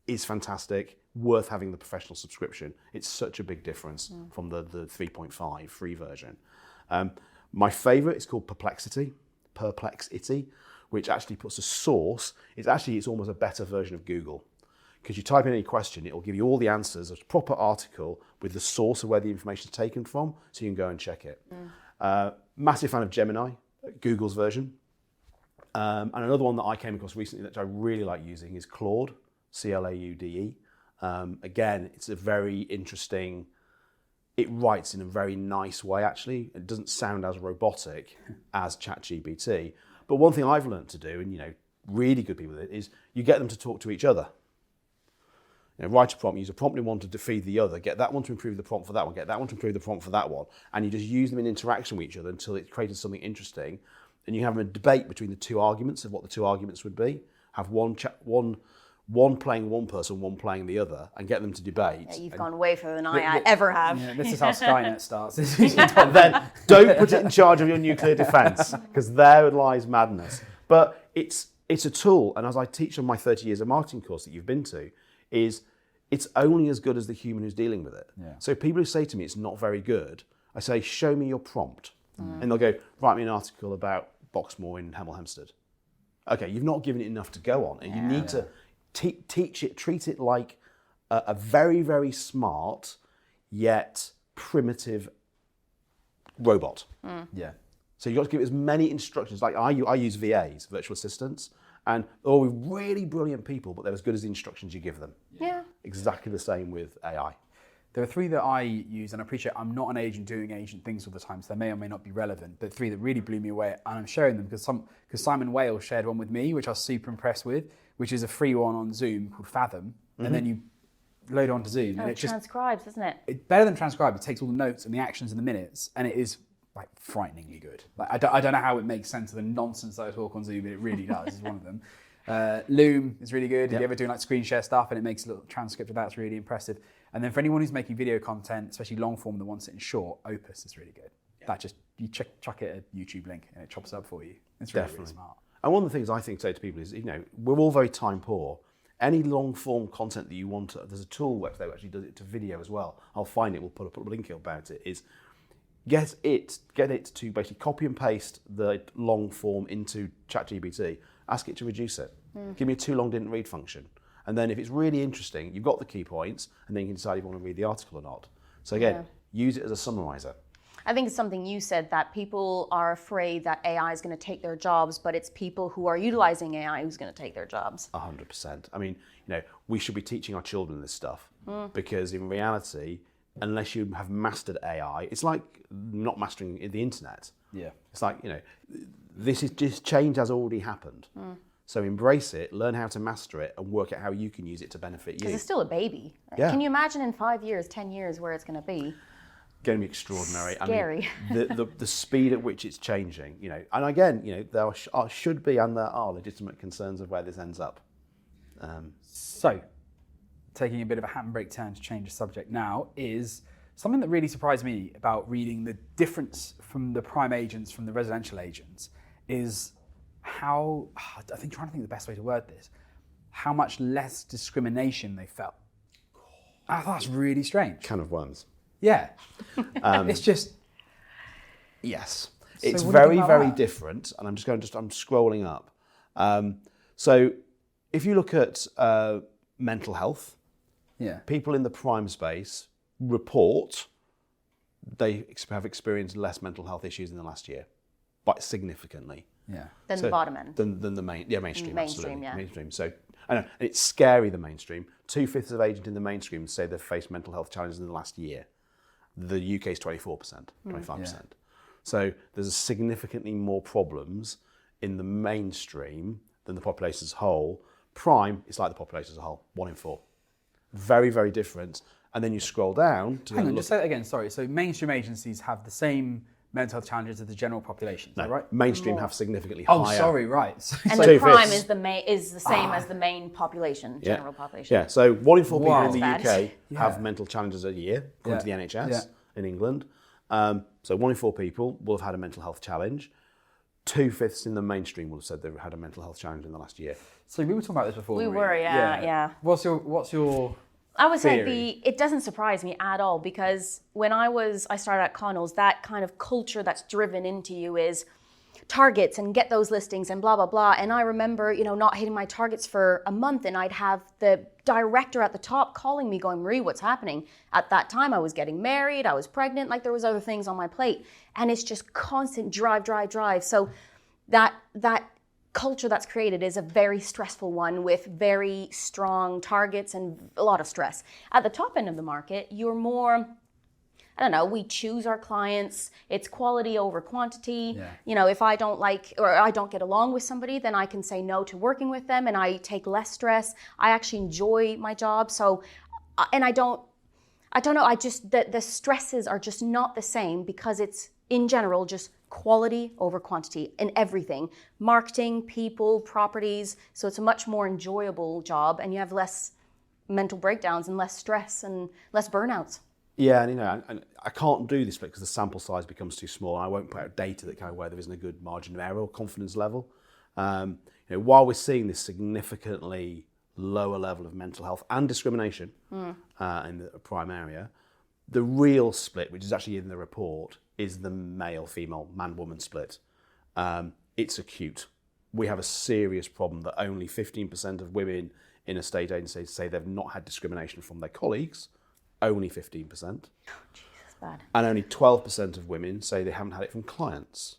is fantastic. Worth having the professional subscription. It's such a big difference from the 3.5 free version. My favourite is called Perplexity, which actually puts a source. It's almost a better version of Google, because you type in any question, it will give you all the answers, a proper article with the source of where the information is taken from, so you can go and check it. Massive fan of Gemini, Google's version. And another one that I came across recently that I really like using is Claude, Claude. Again, it's a very interesting. It writes in a very nice way, actually. It doesn't sound as robotic as ChatGPT. But one thing I've learned to do, and really good people with it, is you get them to talk to each other. Write a prompt, use a prompt in one to feed the other, get that one to improve the prompt for that one, get that one to improve the prompt for that one, and you just use them in interaction with each other until it created something interesting. And you have a debate between the two arguments of what the two arguments would be. Have one playing one person, one playing the other, and get them to debate. Yeah, you've gone way further than I ever have. Yeah, this is how Skynet starts. And then don't put it in charge of your nuclear defence, because there lies madness. But it's a tool, and as I teach on my 30 years of marketing course that you've been to, is it's only as good as the human who's dealing with it. Yeah. So people who say to me it's not very good, I say, show me your prompt. And they'll go, write me an article about Boxmoor in Hemel Hempstead. Okay, you've not given it enough to go on, and you need to teach it, treat it like a very, very smart yet primitive robot. Yeah. So you've got to give it as many instructions. Like I use VAs, virtual assistants, and they're all really brilliant people, but they're as good as the instructions you give them. Yeah. Exactly the same with AI. There are three that I use, and I appreciate I'm not an agent doing agent things all the time, so they may or may not be relevant, but three that really blew me away, and I'm sharing them because Simon Whale shared one with me, which I was super impressed with, which is a free one on Zoom called Fathom, and then you load it onto Zoom. And it transcribes, isn't it? It's better than transcribe. It takes all the notes and the actions and the minutes, and it is like frighteningly good. Like I don't know how it makes sense of the nonsense that I talk on Zoom, but it really does. It's one of them. Loom is really good. If you ever do like screen share stuff and it makes a little transcript of that, it's really impressive. And then for anyone who's making video content, especially long form that wants it in short, Opus is really good. That just, you chuck it a YouTube link and it chops it up for you. It's really, really smart. And one of the things I think say to people is, we're all very time poor. Any long form content that you want, there's a tool website that actually does it to video as well. I'll find it, we'll put a link about it, is get it to basically copy and paste the long form into ChatGPT, ask it to reduce it. Give me a too long didn't read function. And then if it's really interesting, you've got the key points, and then you can decide if you want to read the article or not. So again, use it as a summarizer. I think it's something you said, that people are afraid that AI is going to take their jobs, but it's people who are utilizing AI who's going to take their jobs. 100%. I mean, we should be teaching our children this stuff, because in reality, unless you have mastered AI, it's like not mastering the internet. Yeah. It's like, this change has already happened. So embrace it, learn how to master it, and work out how you can use it to benefit you. Because it's still a baby. Yeah. Can you imagine in 5 years, 10 years where it's going to be? Going to be extraordinary. Scary. I mean, the speed at which it's changing, and again, there should be and there are legitimate concerns of where this ends up. So, taking a bit of a handbrake turn to change the subject now is something that really surprised me about reading the difference from the prime agents from the residential agents is how, trying to think of the best way to word this, how much less discrimination they felt. I thought that's really strange. Can of worms. Yeah. It's just... Yes. So It's what do you very, think about very that? different, and I'm scrolling up. So if you look at mental health, people in the prime space report they have experienced less mental health issues in the last year, but significantly. Yeah. Than the bottom end. Than the mainstream, Mainstream, absolutely. yeah. Mainstream. So I know, and it's scary, the mainstream. 2/5 of agents in the mainstream say they've faced mental health challenges in the last year. The UK is 24%, 25%. So there's significantly more problems in the mainstream than the population as a whole. Prime is like the population as a whole, 1 in 4. Very, very different. And then you scroll down to Hang on, just say that again, sorry. So mainstream agencies have the same mental health challenges as the general population, is that right? Mainstream have significantly higher. Oh, sorry, right. And the prime is the same as the main population, general population. Yeah, so 1 in 4 people Wow. in the That's UK bad. have mental challenges a year, according to the NHS in England. So 1 in 4 people will have had a mental health challenge. 2/5 in the mainstream will have said they've had a mental health challenge in the last year. So we were talking about this before. We Marie. were, yeah. What's your I would say theory? it doesn't surprise me at all, because when I started at Connells, that kind of culture that's driven into you is targets and get those listings and blah, blah, blah. And I remember, not hitting my targets for a month, and I'd have the director at the top calling me going, Marie, what's happening? At that time, I was getting married, I was pregnant, like there was other things on my plate. And it's just constant drive. So that culture that's created is a very stressful one with very strong targets and a lot of stress. At the top end of the market, you're more, I don't know, we choose our clients, it's quality over quantity. Yeah. If I don't like or I don't get along with somebody, then I can say no to working with them and I take less stress. I actually enjoy my job. So, and I don't know, the stresses are just not the same, because it's in general just quality over quantity in everything. Marketing, people, properties. So it's a much more enjoyable job, and you have less mental breakdowns and less stress and less burnouts. Yeah, and I can't do this because the sample size becomes too small. I won't put out data that kind of where there isn't a good margin of error or confidence level. While we're seeing this significantly lower level of mental health and discrimination in the prime area, the real split, which is actually in the report, is the male-female, man-woman split. It's acute. We have a serious problem that only 15% of women in a state agency say they've not had discrimination from their colleagues. Only 15%. Oh, Jesus, bad. And only 12% of women say they haven't had it from clients.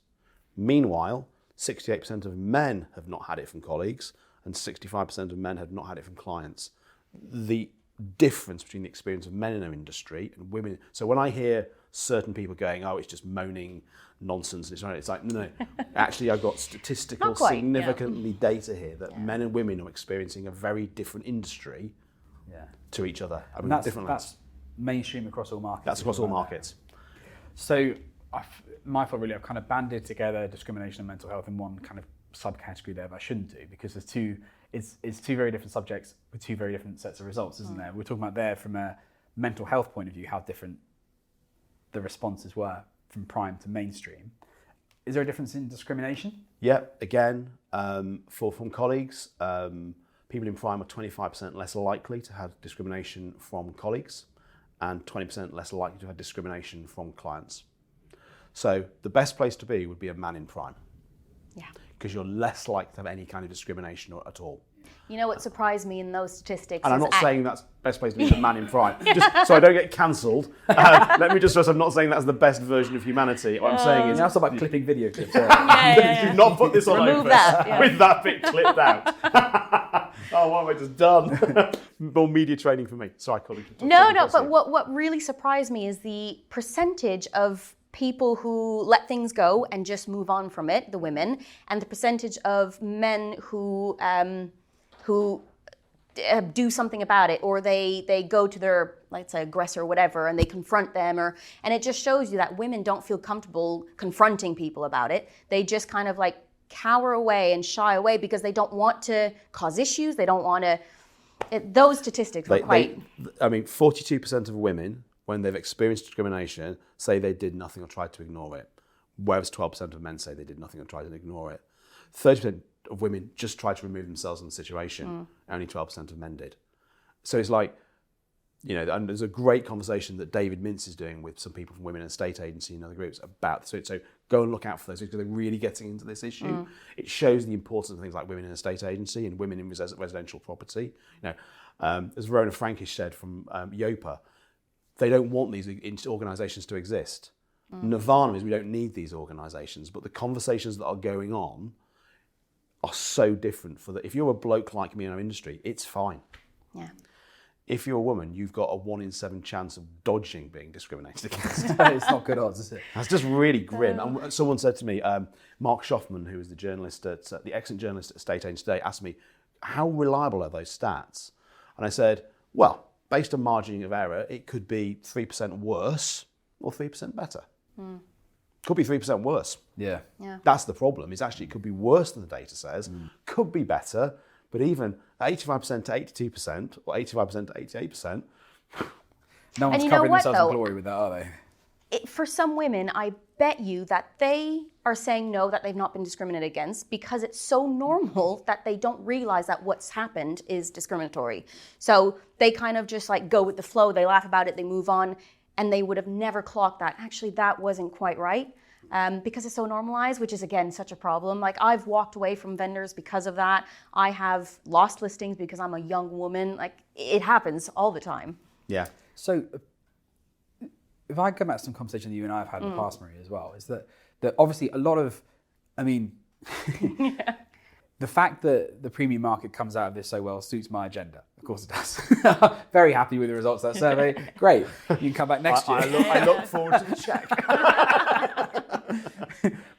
Meanwhile, 68% of men have not had it from colleagues, and 65% of men have not had it from clients. The difference between the experience of men in our industry and women. So when I hear certain people going, oh, it's just moaning nonsense, it's like, no. Actually, I've got statistical, significantly data here that men and women are experiencing a very different industry to each other. I mean, that's mainstream across all markets. That's across all markets. So my fault really, I've kind of banded together discrimination and mental health in one kind of subcategory there, but I shouldn't do, because there's it's two very different subjects with two very different sets of results, isn't there? We're talking about there from a mental health point of view, how different the responses were from prime to mainstream. Is there a difference in discrimination? Yeah, again, from colleagues, people in prime are 25% less likely to have discrimination from colleagues and 20% less likely to have discrimination from clients. So the best place to be would be a man in prime. Yeah. Because you're less likely to have any kind of discrimination at all. You know what surprised me in those statistics? And I'm not saying that's the best place to be a man in prime. Just so I don't get cancelled, let me just stress, I'm not saying that's the best version of humanity. What I'm saying is... That's about clipping video clips. Do not put this on Remove Opus that, with that bit clipped out. Oh, what have I just done? More media training for me. Sorry, colleague. No, but what really surprised me is the percentage of people who let things go and just move on from it, the women, and the percentage of men who do something about it, or they go to their, let's say, aggressor or whatever, and they confront them, and it just shows you that women don't feel comfortable confronting people about it. They just kind of like cower away and shy away because they don't want to cause issues. They don't want to. Those statistics were quite. 42% of women, when they've experienced discrimination, say they did nothing or tried to ignore it, whereas 12% of men say they did nothing or tried to ignore it. 30% of women just tried to remove themselves from the situation. Only 12% of men did. So it's like, and there's a great conversation that David Mintz is doing with some people from Women in the State Agency and other groups about this. So go and look out for those because they're really getting into this issue. It shows the importance of things like Women in the State Agency and women in residential property. As Verona Frankish said from Yopa, they don't want these organisations to exist. Nirvana is we don't need these organisations, but the conversations that are going on are so different. If you're a bloke like me in our industry, it's fine. Yeah. if you're a woman, you've got a 1 in 7 chance of dodging being discriminated against. It's not good odds, is it? That's just really grim. And someone said to me, Mark Schaffman, who is the journalist at the excellent journalist at Estate Agents Today, asked me, how reliable are those stats? And I said, well, based on margin of error, it could be 3% worse or 3% better. Could be 3% worse. Yeah. That's the problem. Is actually it could be worse than the data says, could be better, but even 85% to 82% or 85% to 88%. No one's covering themselves in glory with that, are they? For some women, I bet you that they are saying no, that they've not been discriminated against because it's so normal that they don't realize that what's happened is discriminatory. So they kind of just like go with the flow, they laugh about it, they move on, and they would have never clocked that. Actually, that wasn't quite right. Because it's so normalized, which is, again, such a problem. Like, I've walked away from vendors because of that. I have lost listings because I'm a young woman. Like, it happens all the time. Yeah. So if I go back to some conversation that you and I have had in the past, Marie, as well, is that obviously a lot of, I mean, the fact that the premium market comes out of this so well suits my agenda. Of course it does. Very happy with the results of that survey. Great. You can come back next year. I look forward to the check.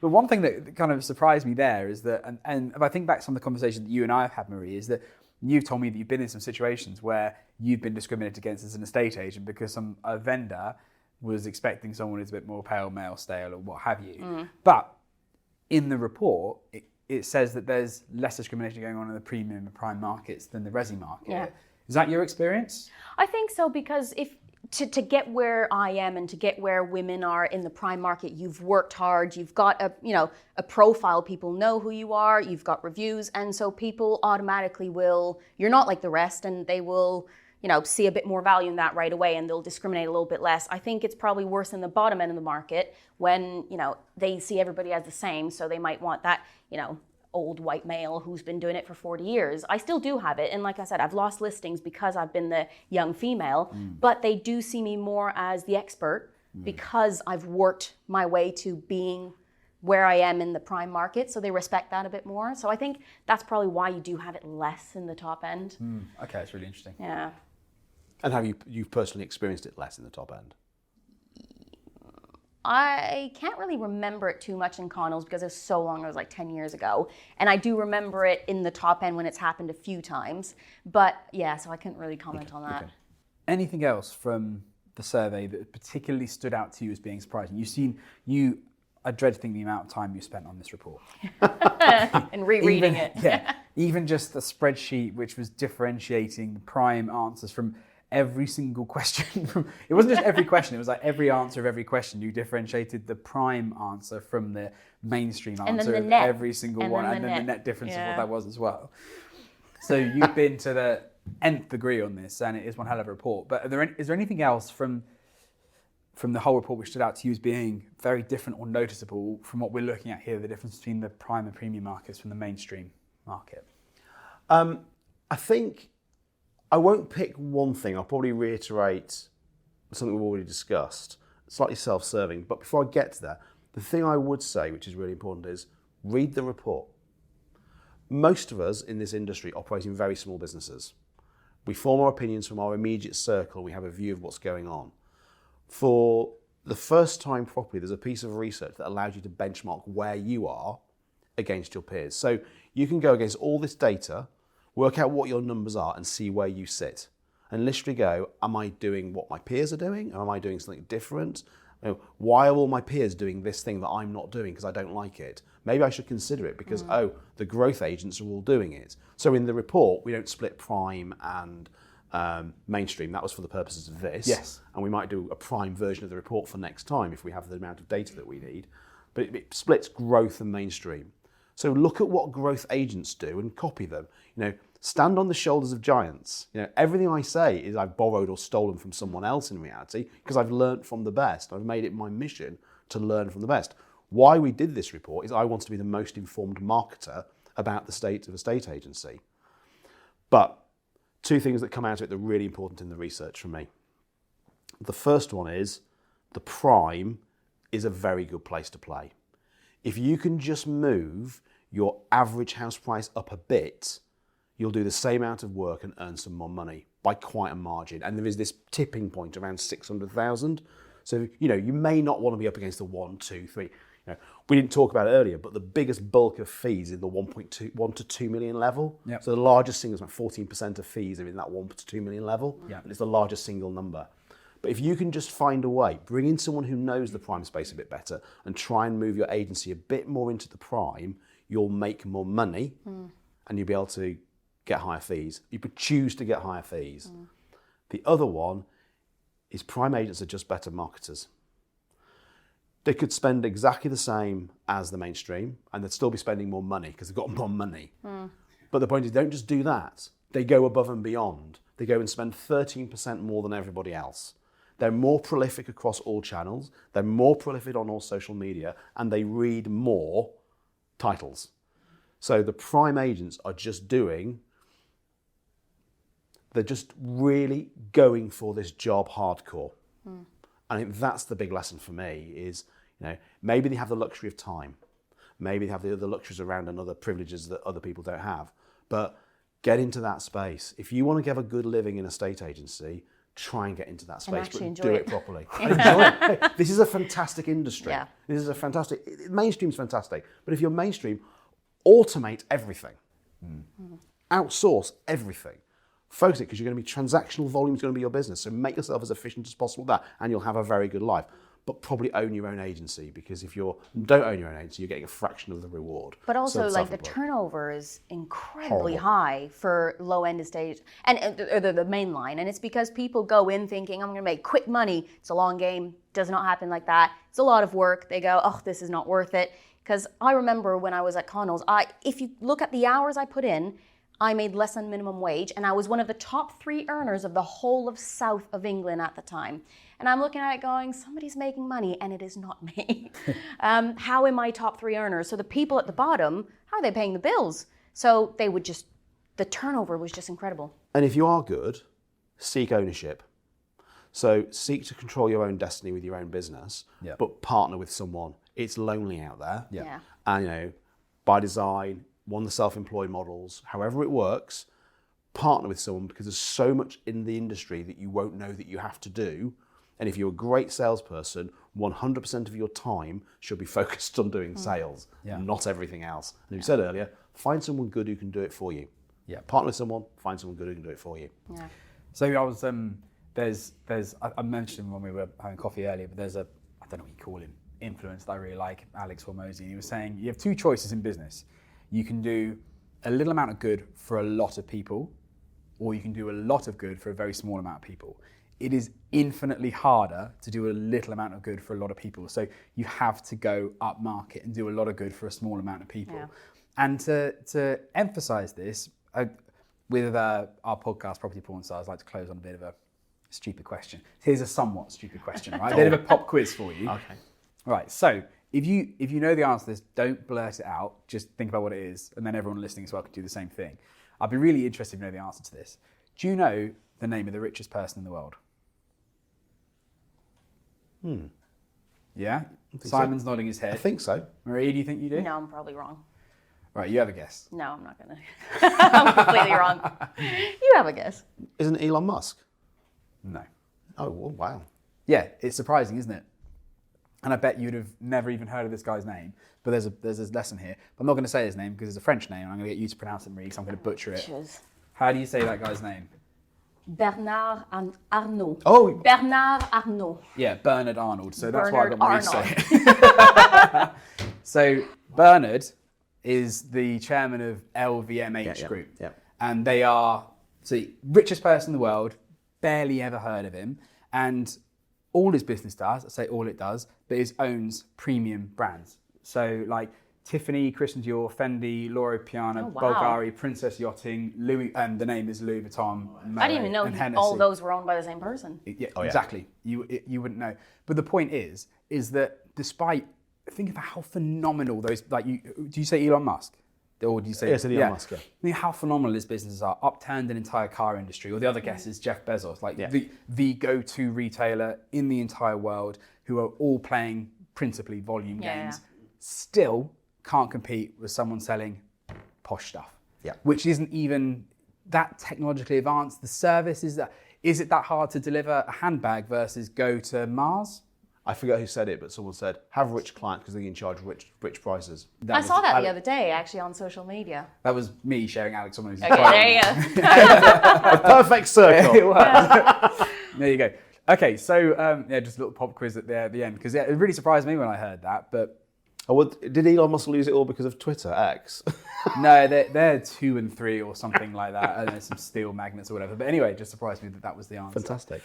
But one thing that kind of surprised me there is that, and if I think back to some of the conversations that you and I have had, Marie, is that you've told me that you've been in some situations where you've been discriminated against as an estate agent because a vendor was expecting someone who's a bit more pale, male, stale, or what have you. But in the report, it says that there's less discrimination going on in the premium and prime markets than the resi market. Yeah. Is that your experience? I think so, because to get where I am and to get where women are in the prime market, you've worked hard, you've got a profile, people know who you are, you've got reviews, and so people automatically you're not like the rest, and they will, see a bit more value in that right away, and they'll discriminate a little bit less. I think it's probably worse in the bottom end of the market when, they see everybody as the same, so they might want that, old white male who's been doing it for 40 years. I still do have it. And like I said, I've lost listings because I've been the young female, but they do see me more as the expert because I've worked my way to being where I am in the prime market. So they respect that a bit more. So I think that's probably why you do have it less in the top end. Okay, that's really interesting. Yeah. And have you've personally experienced it less in the top end? I can't really remember it too much in Connells because it was so long, it was like 10 years ago. And I do remember it in the top end when it's happened a few times. But yeah, so I couldn't really comment on that. Okay. Anything else from the survey that particularly stood out to you as being surprising? I dread to think the amount of time you spent on this report. And rereading it. Yeah, even just the spreadsheet which was differentiating the prime answers from every single question. It wasn't just every question, it was like every answer of every question. You differentiated the prime answer from the mainstream answer of every single one, and then the net difference of what that was as well. So you've been to the nth degree on this, and it is one hell of a report. But is there anything else from the whole report which stood out to you as being very different or noticeable from what we're looking at here, the difference between the prime and premium markets from the mainstream market? I think I won't pick one thing. I'll probably reiterate something we've already discussed, slightly self-serving. But before I get to that, the thing I would say, which is really important, is read the report. Most of us in this industry operate in very small businesses. We form our opinions from our immediate circle. We have a view of what's going on. For the first time properly, there's a piece of research that allows you to benchmark where you are against your peers. So you can go against all this data, work out what your numbers are and see where you sit. And literally go, am I doing what my peers are doing? Or am I doing something different? Why are all my peers doing this thing that I'm not doing because I don't like it? Maybe I should consider it because, the growth agents are all doing it. So in the report, we don't split prime and mainstream. That was for the purposes of this. Yes. And we might do a prime version of the report for next time if we have the amount of data that we need. But it splits growth and mainstream. So look at what growth agents do and copy them. Stand on the shoulders of giants. Everything I say is I've borrowed or stolen from someone else in reality because I've learnt from the best. I've made it my mission to learn from the best. Why we did this report is I want to be the most informed marketer about the state of a estate agency. But two things that come out of it that are really important in the research for me. The first one is the prime is a very good place to play. If you can just move your average house price up a bit, you'll do the same amount of work and earn some more money. by quite a margin. And there is this tipping point around 600,000. So, you may not want to be up against the 1, 2, 3. We didn't talk about it earlier, but the biggest bulk of fees is the 1 to 2 million level. Yep. So the largest single is about 14% of fees are in that 1 to 2 million level. Yep. And it's the largest single number. But if you can just find a way, bring in someone who knows the prime space a bit better and try and move your agency a bit more into the prime, you'll make more money and you'll be able to get higher fees. You could choose to get higher fees. The other one is prime agents are just better marketers. They could spend exactly the same as the mainstream and they'd still be spending more money because they've got more money. But the point is, don't just do that. They go above and beyond. They go and spend 13% more than everybody else. They're more prolific across all channels. They're more prolific on all social media and they read more titles. So the prime agents are they're just really going for this job hardcore. I think that's the big lesson for me is, maybe they have the luxury of time. Maybe they have the other luxuries around and other privileges that other people don't have. But get into that space. If you want to have a good living in a estate agency, try and get into that space, but do it properly. Enjoy it. Hey, this is a fantastic industry. Yeah. This is mainstream's fantastic. But if you're mainstream, automate everything. Outsource everything. Focus it because you're going to be transactional volume is going to be your business. So make yourself as efficient as possible with that and you'll have a very good life. But probably own your own agency because if you don't own your own agency, you're getting a fraction of the reward. But also, So the turnover is incredibly high for low-end estate and the main line. And it's because people go in thinking, I'm going to make quick money. It's a long game. Does not happen like that. It's a lot of work. They go, oh, this is not worth it. Because I remember when I was at Connell's, if you look at the hours I put in, I made less than minimum wage, and I was one of the top 3 earners of the whole of south of England at the time. And I'm looking at it going, somebody's making money, and it is not me. How am I top 3 earners? So the people at the bottom, how are they paying the bills? So the turnover was just incredible. And if you are good, seek ownership. So seek to control your own destiny with your own business, but partner with someone. It's lonely out there. Yeah. And, by design, one of the self-employed models, however it works, partner with someone because there's so much in the industry that you won't know that you have to do. And if you're a great salesperson, 100% of your time should be focused on doing sales, not everything else. And as you said earlier, find someone good who can do it for you. Yeah. Partner with someone, find someone good who can do it for you. Yeah. So I was, I mentioned when we were having coffee earlier, but there's I don't know what you call him, influence that I really like, Alex Hormozy. And he was saying you have 2 choices in business. You can do a little amount of good for a lot of people, or you can do a lot of good for a very small amount of people. It is infinitely harder to do a little amount of good for a lot of people. So you have to go up market and do a lot of good for a small amount of people. Yeah. And to emphasize this, with our podcast, Property-Pxrn Stars, I like to close on a bit of a stupid question. Here's a somewhat stupid question, right? A bit of a pop quiz for you. Okay. Right, so if you know the answer to this, don't blurt it out. Just think about what it is, and then everyone listening as well can do the same thing. I'd be really interested to know the answer to this. Do you know the name of the richest person in the world? Yeah? Simon's nodding his head. I think so. Marie, do you think you do? No, I'm probably wrong. Right, you have a guess. No, I'm not going to. I'm completely wrong. You have a guess. Isn't it Elon Musk? No. Oh, well, wow. Yeah, it's surprising, isn't it? And I bet you'd have never even heard of this guy's name. But there's a lesson here. But I'm not going to say his name because it's a French name. I'm going to get you to pronounce it, Marie, because I'm going to butcher it. Cheers. How do you say that guy's name? Bernard Arnault. Oh. Bernard Arnault. Yeah, Bernard Arnold. So that's Bernard why I got Marie to say it. So Bernard is the chairman of LVMH Group. Yeah. And they are the richest person in the world, barely ever heard of him. And all his business does, I say all it does, but it owns premium brands. So like Tiffany, Christian Dior, Fendi, Loro Piana, Bulgari, Princess Yachting, Louis, and the name is Louis Vuitton. I didn't even know all those were owned by the same person. Yeah, exactly. You wouldn't know. But the point is that despite, think of how phenomenal those, like, do you say Elon Musk? Or do you say Elon Musk? Yeah. I mean, how phenomenal his businesses are, upturned an entire car industry. Or the other guess is Jeff Bezos, like the go-to retailer in the entire world, who are all playing principally volume games. Still can't compete with someone selling posh stuff. Yeah. Which isn't even that technologically advanced? The service, is it that hard to deliver a handbag versus go to Mars? I forget who said it, but someone said, have rich clients because they can charge rich prices. I saw that the other day, actually, on social media. That was me sharing Alex on Okay, there you go. A perfect circle. It was. There you go. Okay, so just a little pop quiz at the end, because it really surprised me when I heard that. But did Elon Musk lose it all because of Twitter, X? no, they're 2 and 3 or something like that, and there's some steel magnets or whatever. But anyway, it just surprised me that was the answer. Fantastic.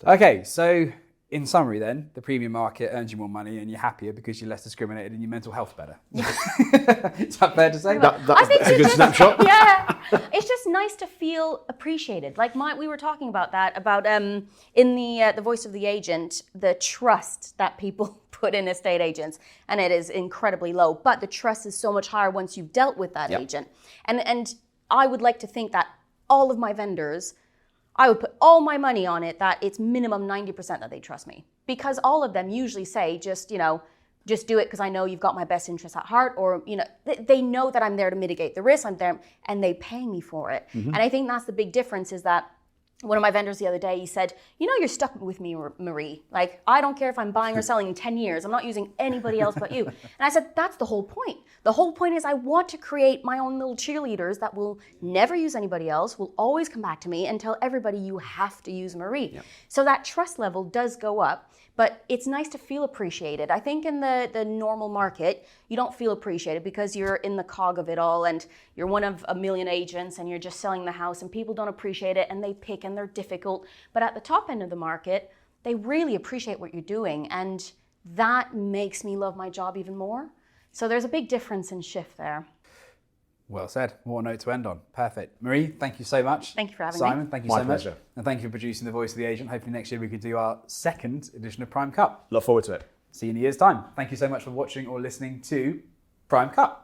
Okay, so in summary then, the premium market earns you more money and you're happier because you're less discriminated and your mental health's better. Is that fair to say? That's a good snapshot. Yeah, it's just nice to feel appreciated. Like we were talking about that, about in the voice of the agent, the trust that people put in estate agents, and it is incredibly low. But the trust is so much higher once you've dealt with that agent. And I would like to think that all of my vendors, I would put all my money on it that it's minimum 90% that they trust me, because all of them usually say just do it because I know you've got my best interests at heart, or they know that I'm there to mitigate the risk. I'm there and they pay me for it. And I think that's the big difference, is that one of my vendors the other day, he said, you're stuck with me, Marie. Like, I don't care if I'm buying or selling in 10 years. I'm not using anybody else but you. And I said, that's the whole point. The whole point is I want to create my own little cheerleaders that will never use anybody else, will always come back to me and tell everybody you have to use Marie. Yep. So that trust level does go up. But it's nice to feel appreciated. I think in the normal market, you don't feel appreciated because you're in the cog of it all and you're one of a million agents and you're just selling the house and people don't appreciate it and they pick and they're difficult. But at the top end of the market, they really appreciate what you're doing, and that makes me love my job even more. So there's a big difference and shift there. Well said. What a note to end on. Perfect. Marie, thank you so much. Thank you for having me. Simon, thank you My so pleasure. much. And thank you for producing The Voice of the Agent. Hopefully next year we could do our second edition of Prime Cup. Look forward to it. See you in a year's time. Thank you so much for watching or listening to Prime Cup.